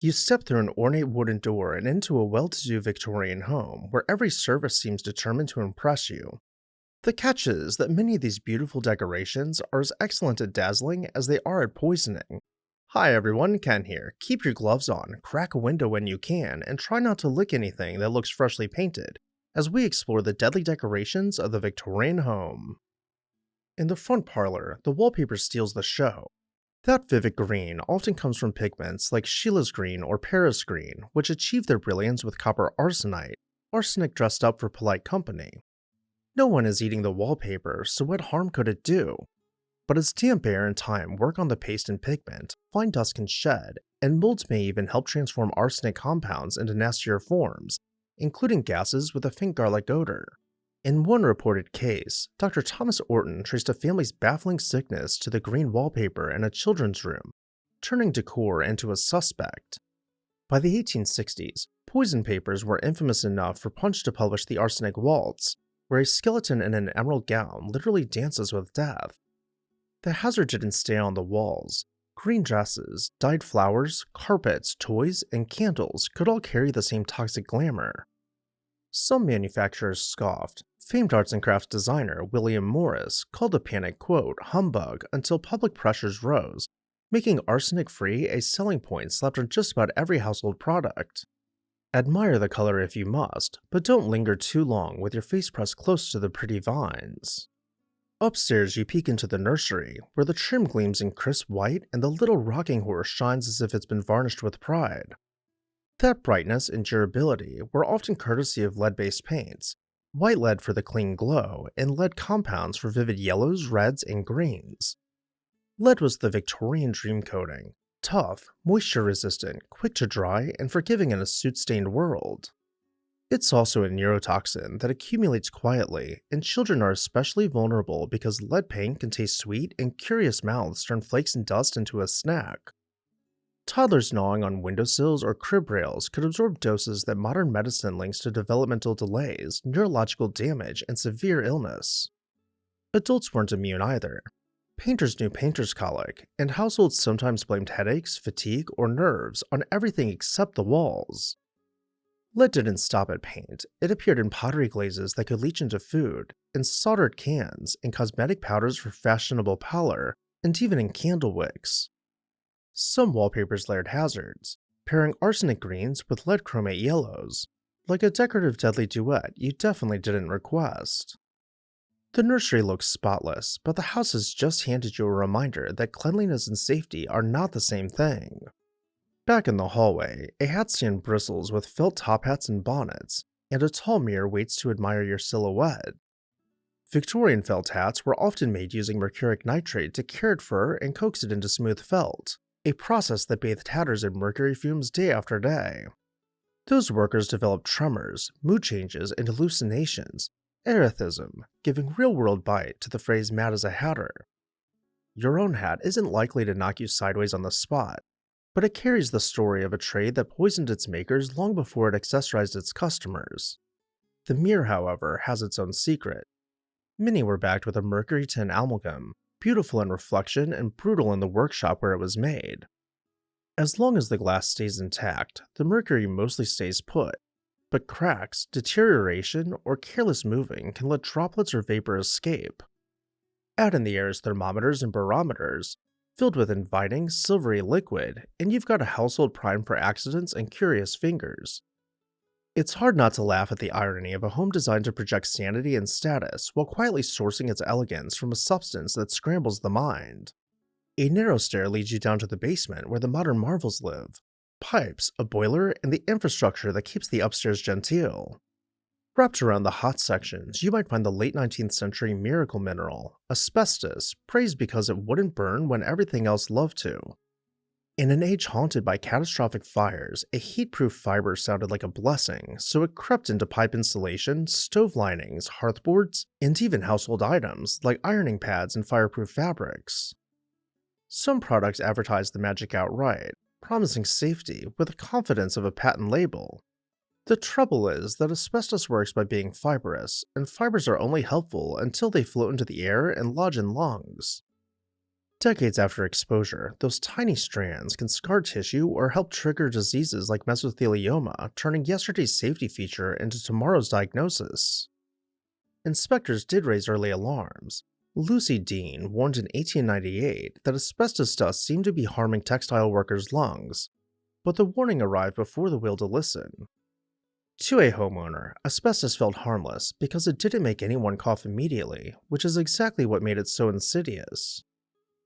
You step through an ornate wooden door and into a well-to-do Victorian home where every surface seems determined to impress you. The catch is that many of these beautiful decorations are as excellent at dazzling as they are at poisoning. Hi everyone, Ken here. Keep your gloves on, crack a window when you can, and try not to lick anything that looks freshly painted as we explore the deadly decorations of the Victorian home. In the front parlor, the wallpaper steals the show. That vivid green often comes from pigments like Sheila's green or Paris green, which achieve their brilliance with copper arsenite, arsenic dressed up for polite company. No one is eating the wallpaper, so what harm could it do? But as damp air and time work on the paste and pigment, fine dust can shed, and molds may even help transform arsenic compounds into nastier forms, including gases with a faint garlic odor. In one reported case, Dr. Thomas Orton traced a family's baffling sickness to the green wallpaper in a children's room, turning decor into a suspect. By the 1860s, poison papers were infamous enough for Punch to publish The Arsenic Waltz, where a skeleton in an emerald gown literally dances with death. The hazard didn't stay on the walls. Green dresses, dyed flowers, carpets, toys, and candles could all carry the same toxic glamour. Some manufacturers scoffed. Famed arts and crafts designer William Morris called the panic, quote, humbug until public pressures rose, making arsenic-free a selling point slapped on just about every household product. Admire the color if you must, but don't linger too long with your face pressed close to the pretty vines. Upstairs you peek into the nursery, where the trim gleams in crisp white and the little rocking horse shines as if it's been varnished with pride. That brightness and durability were often courtesy of lead-based paints, white lead for the clean glow, and lead compounds for vivid yellows, reds, and greens. Lead was the Victorian dream coating, tough, moisture-resistant, quick to dry, and forgiving in a soot-stained world. It's also a neurotoxin that accumulates quietly, and children are especially vulnerable because lead paint can taste sweet and curious mouths turn flakes and dust into a snack. Toddlers gnawing on windowsills or crib rails could absorb doses that modern medicine links to developmental delays, neurological damage, and severe illness. Adults weren't immune either. Painters knew painter's colic, and households sometimes blamed headaches, fatigue, or nerves on everything except the walls. Lead didn't stop at paint. It appeared in pottery glazes that could leach into food, in soldered cans, in cosmetic powders for fashionable pallor, and even in candle wicks. Some wallpapers layered hazards, pairing arsenic greens with lead chromate yellows, like a decorative deadly duet you definitely didn't request. The nursery looks spotless, but the house has just handed you a reminder that cleanliness and safety are not the same thing. Back in the hallway, a hat stand bristles with felt top hats and bonnets, and a tall mirror waits to admire your silhouette. Victorian felt hats were often made using mercuric nitrate to cure fur and coax it into smooth felt, a process that bathed hatters in mercury fumes day after day. Those workers developed tremors, mood changes, and hallucinations, erethism, giving real-world bite to the phrase mad as a hatter. Your own hat isn't likely to knock you sideways on the spot, but it carries the story of a trade that poisoned its makers long before it accessorized its customers. The mirror, however, has its own secret. Many were backed with a mercury tin amalgam, beautiful in reflection and brutal in the workshop where it was made. As long as the glass stays intact, the mercury mostly stays put, but cracks, deterioration, or careless moving can let droplets or vapor escape. Add in the air's thermometers and barometers, filled with inviting, silvery liquid, and you've got a household prime for accidents and curious fingers. It's hard not to laugh at the irony of a home designed to project sanity and status while quietly sourcing its elegance from a substance that scrambles the mind. A narrow stair leads you down to the basement where the modern marvels live. Pipes, a boiler, and the infrastructure that keeps the upstairs genteel. Wrapped around the hot sections, you might find the late 19th century miracle mineral, asbestos, praised because it wouldn't burn when everything else loved to. In an age haunted by catastrophic fires, a heat-proof fiber sounded like a blessing, so it crept into pipe insulation, stove linings, hearthboards, and even household items like ironing pads and fireproof fabrics. Some products advertise the magic outright, promising safety with the confidence of a patent label. The trouble is that asbestos works by being fibrous, and fibers are only helpful until they float into the air and lodge in lungs. Decades after exposure, those tiny strands can scar tissue or help trigger diseases like mesothelioma, turning yesterday's safety feature into tomorrow's diagnosis. Inspectors did raise early alarms. Lucy Dean warned in 1898 that asbestos dust seemed to be harming textile workers' lungs, but the warning arrived before the will to listen. To a homeowner, asbestos felt harmless because it didn't make anyone cough immediately, which is exactly what made it so insidious.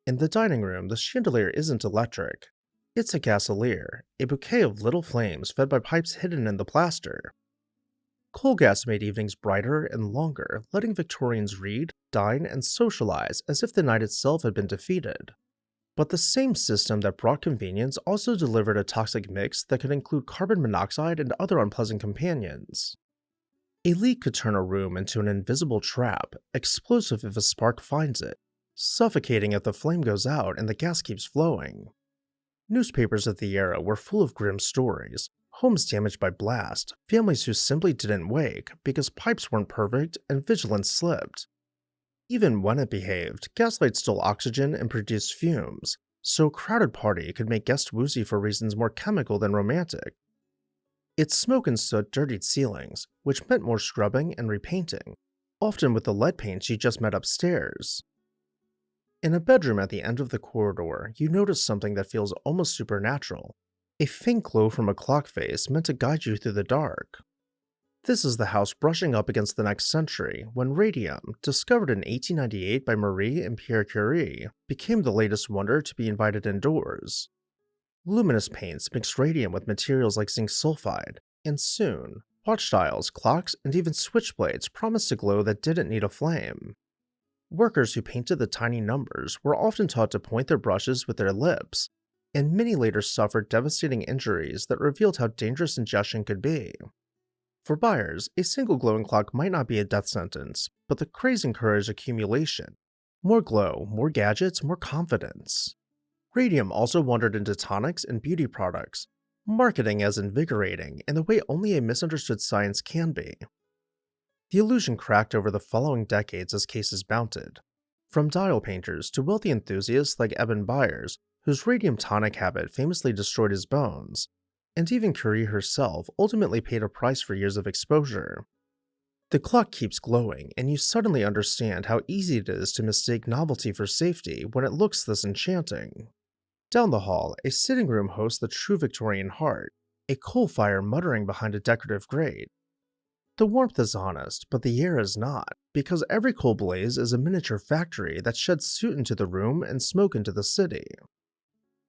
In the dining room, the chandelier isn't electric. It's a gasolier, a bouquet of little flames fed by pipes hidden in the plaster. Coal gas made evenings brighter and longer, letting Victorians read, dine, and socialize as if the night itself had been defeated. But the same system that brought convenience also delivered a toxic mix that could include carbon monoxide and other unpleasant companions. A leak could turn a room into an invisible trap, explosive if a spark finds it, suffocating if the flame goes out and the gas keeps flowing. Newspapers of the era were full of grim stories: homes damaged by blast, families who simply didn't wake because pipes weren't perfect and vigilance slipped. Even when it behaved, gaslight stole oxygen and produced fumes, so a crowded party could make guests woozy for reasons more chemical than romantic. Its smoke and soot dirtied ceilings, which meant more scrubbing and repainting, often with the lead paint you just met upstairs. In a bedroom at the end of the corridor, you notice something that feels almost supernatural: a faint glow from a clock face meant to guide you through the dark. This is the house brushing up against the next century, when radium, discovered in 1898 by Marie and Pierre Curie, became the latest wonder to be invited indoors. Luminous paints mixed radium with materials like zinc sulfide, and soon, watch dials, clocks, and even switchblades promised a glow that didn't need a flame. Workers who painted the tiny numbers were often taught to point their brushes with their lips, and many later suffered devastating injuries that revealed how dangerous ingestion could be. For buyers, a single glowing clock might not be a death sentence, but the craze encouraged accumulation. More glow, more gadgets, more confidence. Radium also wandered into tonics and beauty products, marketing as invigorating in the way only a misunderstood science can be. The illusion cracked over the following decades as cases mounted, from dial painters to wealthy enthusiasts like Eben Byers, whose radium tonic habit famously destroyed his bones, and even Curie herself ultimately paid a price for years of exposure. The clock keeps glowing, and you suddenly understand how easy it is to mistake novelty for safety when it looks this enchanting. Down the hall, a sitting room hosts the true Victorian heart, a coal fire muttering behind a decorative grate. The warmth is honest, but the air is not, because every coal blaze is a miniature factory that sheds soot into the room and smoke into the city.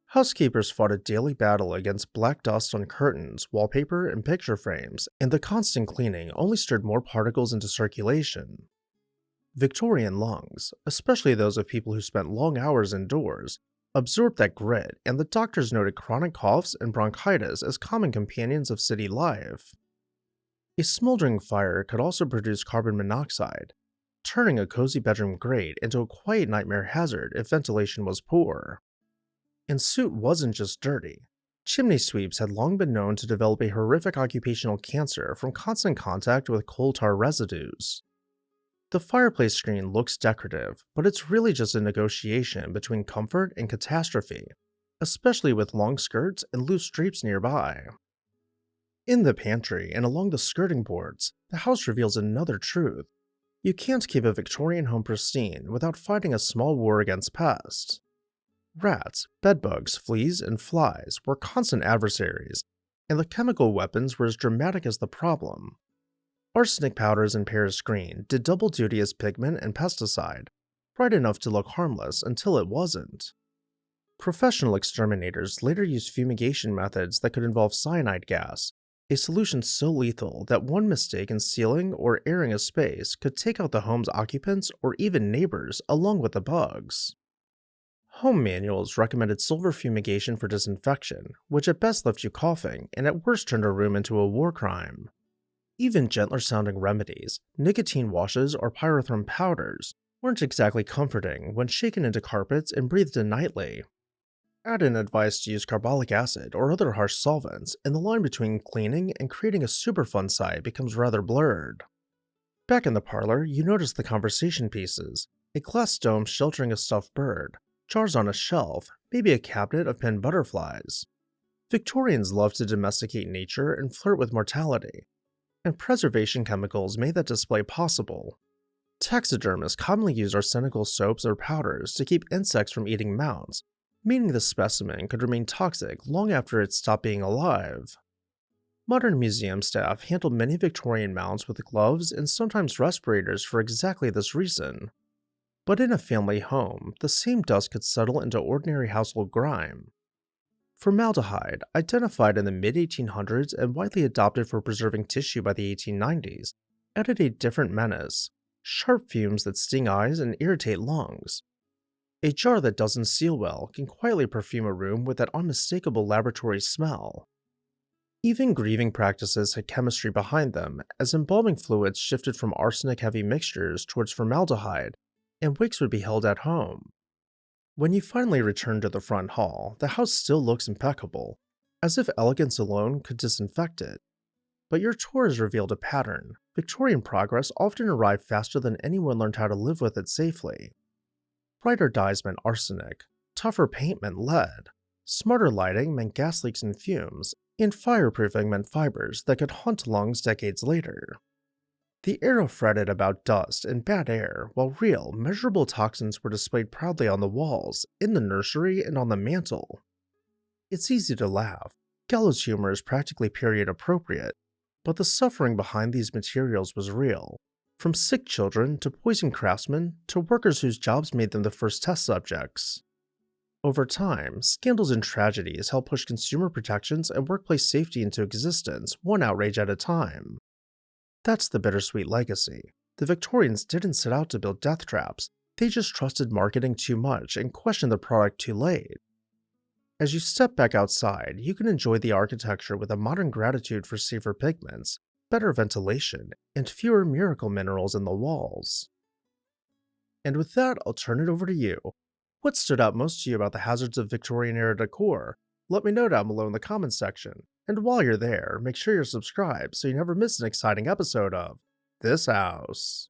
Housekeepers fought a daily battle against black dust on curtains, wallpaper, and picture frames, and the constant cleaning only stirred more particles into circulation. Victorian lungs, especially those of people who spent long hours indoors, absorbed that grit, and the doctors noted chronic coughs and bronchitis as common companions of city life. A smoldering fire could also produce carbon monoxide, turning a cozy bedroom grate into a quiet nightmare hazard if ventilation was poor. And soot wasn't just dirty. Chimney sweeps had long been known to develop a horrific occupational cancer from constant contact with coal tar residues. The fireplace screen looks decorative, but it's really just a negotiation between comfort and catastrophe, especially with long skirts and loose drapes nearby. In the pantry and along the skirting boards, the house reveals another truth. You can't keep a Victorian home pristine without fighting a small war against pests. Rats, bedbugs, fleas, and flies were constant adversaries, and the chemical weapons were as dramatic as the problem. Arsenic powders in Paris green did double duty as pigment and pesticide, bright enough to look harmless until it wasn't. Professional exterminators later used fumigation methods that could involve cyanide gas, a solution so lethal that one mistake in sealing or airing a space could take out the home's occupants or even neighbors along with the bugs. Home manuals recommended sulfur fumigation for disinfection, which at best left you coughing and at worst turned a room into a war crime. Even gentler sounding remedies, nicotine washes or pyrethrum powders, weren't exactly comforting when shaken into carpets and breathed in nightly. Add in advice to use carbolic acid or other harsh solvents, and the line between cleaning and creating a Superfund site becomes rather blurred. Back in the parlor, you notice the conversation pieces, a glass dome sheltering a stuffed bird, jars on a shelf, maybe a cabinet of pinned butterflies. Victorians loved to domesticate nature and flirt with mortality, and preservation chemicals made that display possible. Taxidermists commonly used arsenical soaps or powders to keep insects from eating mounts, meaning the specimen could remain toxic long after it stopped being alive. Modern museum staff handled many Victorian mounts with gloves and sometimes respirators for exactly this reason. But in a family home, the same dust could settle into ordinary household grime. Formaldehyde, identified in the mid 1800s and widely adopted for preserving tissue by the 1890s, added a different menace: sharp fumes that sting eyes and irritate lungs. A jar that doesn't seal well can quietly perfume a room with that unmistakable laboratory smell. Even grieving practices had chemistry behind them, as embalming fluids shifted from arsenic-heavy mixtures towards formaldehyde, and wake would be held at home. When you finally return to the front hall, the house still looks impeccable, as if elegance alone could disinfect it. But your tour has revealed a pattern. Victorian progress often arrived faster than anyone learned how to live with it safely. Brighter dyes meant arsenic, tougher paint meant lead, smarter lighting meant gas leaks and fumes, and fireproofing meant fibers that could haunt lungs decades later. The era fretted about dust and bad air, while real, measurable toxins were displayed proudly on the walls, in the nursery, and on the mantel. It's easy to laugh. Gallows humor is practically period appropriate, but the suffering behind these materials was real. From sick children to poisoned craftsmen to workers whose jobs made them the first test subjects. Over time, scandals and tragedies helped push consumer protections and workplace safety into existence, one outrage at a time. That's the bittersweet legacy. The Victorians didn't set out to build death traps, they just trusted marketing too much and questioned the product too late. As you step back outside, you can enjoy the architecture with a modern gratitude for safer pigments, better ventilation, and fewer miracle minerals in the walls. And with that, I'll turn it over to you. What stood out most to you about the hazards of Victorian-era decor? Let me know down below in the comments section. And while you're there, make sure you're subscribed so you never miss an exciting episode of This House.